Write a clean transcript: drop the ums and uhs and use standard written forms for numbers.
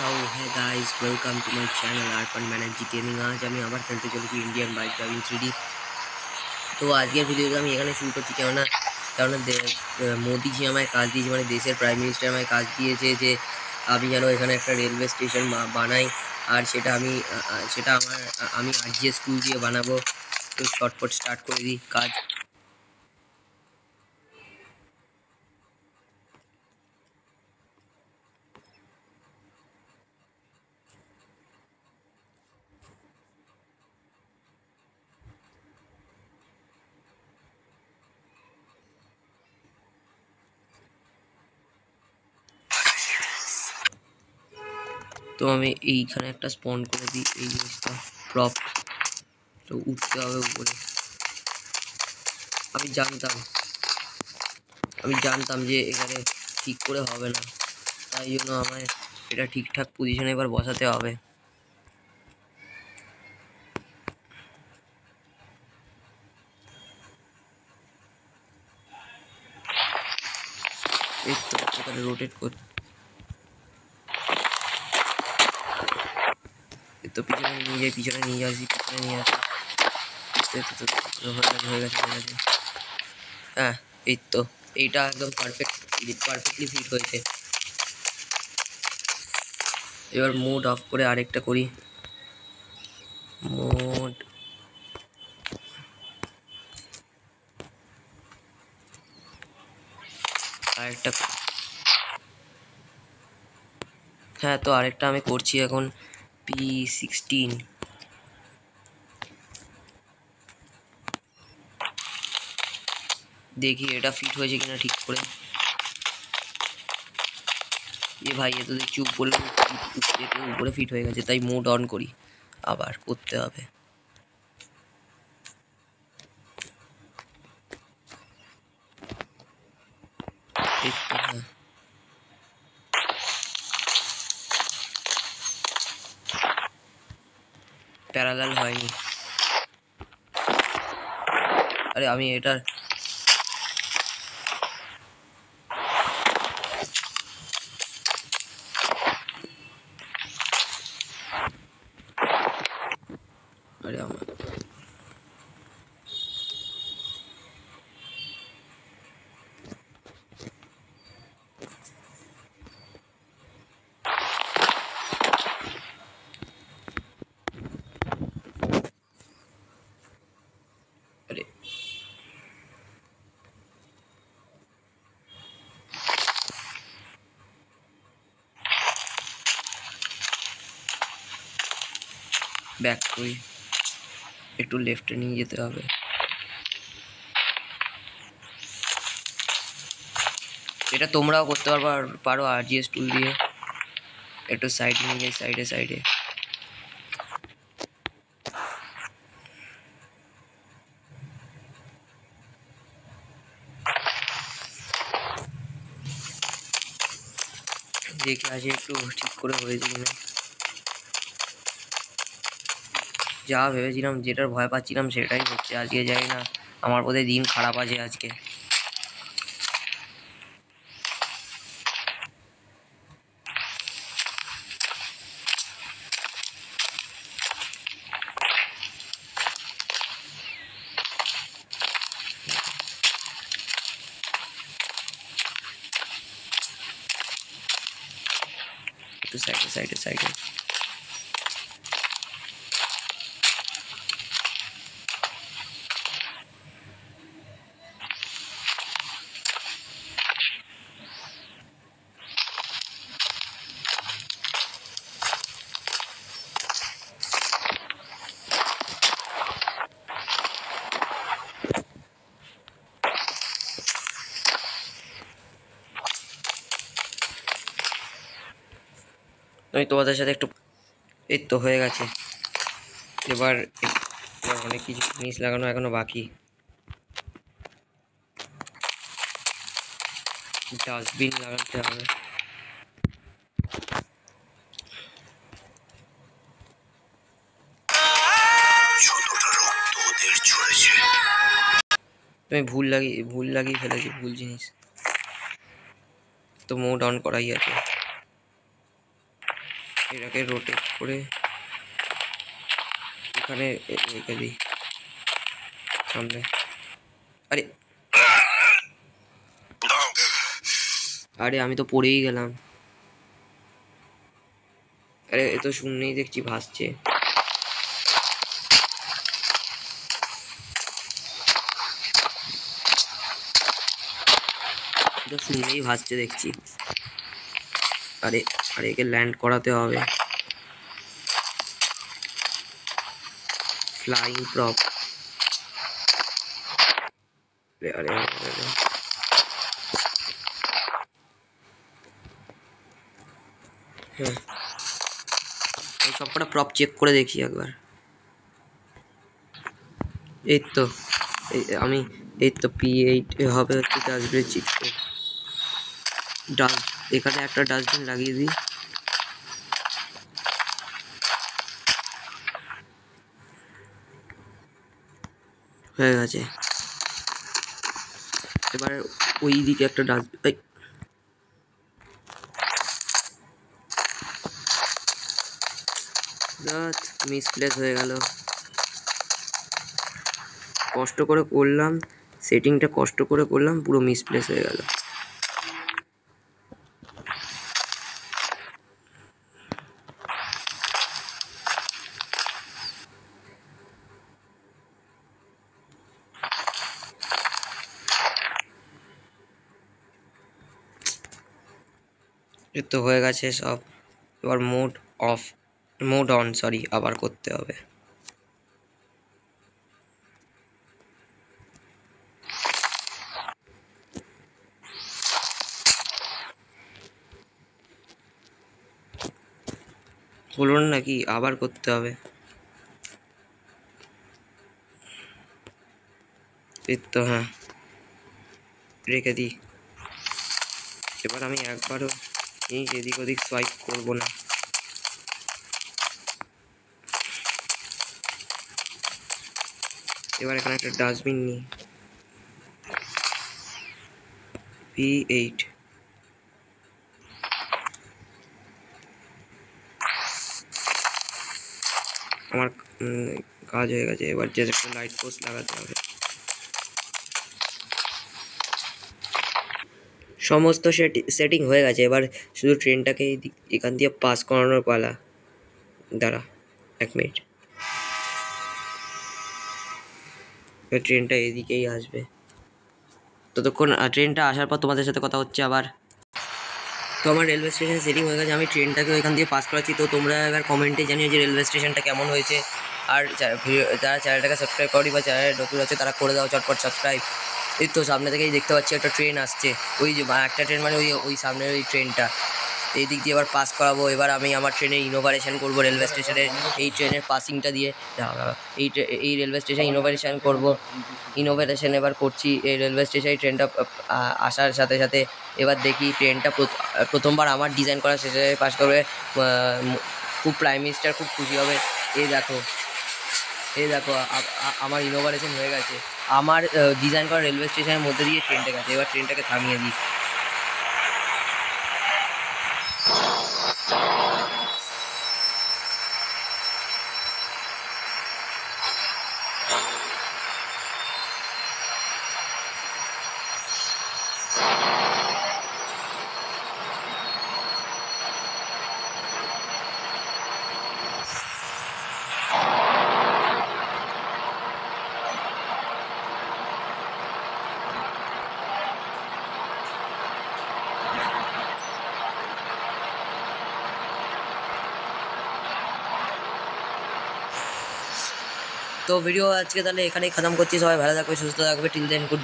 So hi guys, welcome to my channel Arpan Banerjee gaming. आज আমি আবার খেলতে চলেছি ইন্ডিয়ান বাইক ড্রাইভিং 3D। তো আজকের ভিডিওটা আমি এখানে শুরু করছি কেননা মোদিজি আমায় কাজ দিয়েছে, মানে দেশের প্রাইম মিনিস্টার আমায় কাজ দিয়েছে যে আমি যেন এখানে একটা রেলওয়ে স্টেশন বানাই। আর সেটা আমি আরজিএস টুল দিয়ে বানাবো। তো চটপট স্টার্ট করে দিই কাজ। তো আমি এইখানে একটা স্পন করে দিই এই জিনিসটা প্রপ। তো উঠতে হবে উপরে। আমি জানতাম যে এখানে ঠিক করে হবে না, তাই জন্য আমায় এটা ঠিকঠাক পজিশনে এবার বসাতে হবে। এই তো এখানে রোটেট কর। এই তো পিছনে নিয়ে আসি। হয়ে গেছে। হ্যাঁ, এই তো এইটা একদম পারফেক্টলি ফিট হয়েছে। এবার মোড অফ করে আরেকটা করি। মোড আরেকটা, হ্যাঁ তো আরেকটা আমি করছি এখন P16। দেখি এটা ফিট হয়েছে কিনা ঠিক করে। এ ভাই, এ তো দেখছি উপরে ফিট হয়ে গেছে, তাই মোড অন করি। আবার করতে হবে। হ্যাঁ, প্যারালাল হয়নি। আরে আমি এটার আমার আরে ব্যাক করি, একটু লেফটে নিয়ে যেতে হবে। এটা তোমরাও করতে পারো আরজিএস টুল দিয়ে। একটু সাইডে নিয়ে যাই, সাইডে দেখে আসি একটু ঠিক করে হয়েছে কিনা। যা ভেবেছিলাম, যেটার ভয় পাচ্ছিলাম সেটাই হচ্ছে। আজকে যাই না, আমার বোধহয় দিন খারাপ আছে আজকে। একটু সাইডে আমি তোমাদের সাথে একটু, এই তো হয়ে গেছে। এবার অনেক কিছু জিনিস লাগানো এখনো বাকি। ডাস্টবিন লাগাতে হবে। তুমি ভুল লাগিয়ে ফেলেছি, ভুল জিনিস। তো মোড অন করাই আছে। এটাকে রোটেট করে এখানে রেখে দিই সামনে। আরে আরে আমি তো পড়েই গেলাম। আরে এ তো শূন্যেই দেখছি ভাসছে। তো শূন্যেই ভাসছে দেখছি। আরে আরে একে ল্যান্ড করাতে হবে। Flying prop. আরে হ্যাঁ, এই সবকটা প্রপ চেক করে দেখি একবার। এই তো আমি এই তো P8 হবে হচ্ছে ডাস্টবিনের চিট কোড। এখানে একটা ডাস্টবিন লাগিয়ে দিই। হয়ে গেছে। এবার ওই দিকে একটা ডাস্টবিন। মিসপ্লেস হয়ে গেল। কষ্ট করে করলাম, সেটিংটা কষ্ট করে করলাম, পুরো মিসপ্লেস হয়ে গেল। এই তো হয়ে গেছে সব। এবার মোড অন সরি আবার করতে হবে। বলুন নাকি আবার করতে হবে। এই তো হ্যাঁ, রেখে দিই। এবার আমি একবারও এই এদিক ওদিক সোয়াইপ করবো না। এবার এখানে একটা ডাস্টবিন নিই। P8 আমার কাজ হয়ে গেছে। এবার যে একটা লাইট পোস্ট লাগাতে হবে। সমস্ত সেটিং হয়ে গেছে। এবার শুধু ট্রেনটাকে এখান দিয়ে পাস করানোর পালা। দাঁড়া 1 মিনিট। ট্রেনটা এদিকেই আসবে। ততক্ষণ ট্রেনটা আসার পর তোমাদের সাথে কথা হচ্ছে আবার। তো আমার রেলওয়ে স্টেশন সেটিং হয়ে গেছে। আমি ট্রেনটাকে ওইখান দিয়ে পাস করাচ্ছি। তো তোমরা এবার কমেন্টে জানিও যে রেলওয়ে স্টেশনটা কেমন হয়েছে। আর যারা চ্যানেলটাকে সাবস্ক্রাইব করি বা চ্যানেলে নতুন আছে তারা করে দাও চটপট সাবস্ক্রাইব। এই তো সামনে থেকেই দেখতে পাচ্ছি একটা ট্রেন আসছে। ওই যে একটা ট্রেন মানে ওই সামনের ওই ট্রেনটা। এই দিক দিয়ে এবার পাস করাবো। এবার আমি আমার ট্রেনের ইনোভারেশন করবো রেলওয়ে স্টেশনের। এই ট্রেনের পাসিংটা দিয়ে এই রেলওয়ে স্টেশন ইনোভারেশন করবো। ইনোভেশন এবার করছি এই রেলওয়ে স্টেশনে। ট্রেনটা আসার সাথে সাথে এবার দেখি ট্রেনটা প্রথমবার আমার ডিজাইন করা শেষে পাস করবে। খুব প্রাইম মিনিস্টার খুব খুশি হবে। এই দেখো আমার ইনোভেশন হয়ে গেছে। আমার ডিজাইন করা রেলওয়ে স্টেশনের মধ্যে দিয়ে ট্রেনটা গেছে। এবার ট্রেনটাকে থামিয়ে দিই। তো ভিডিও আজকে তাহলে এখানেই খতম করছি। সবাই ভালো থাকবে, সুস্থ থাকবে। Till then good.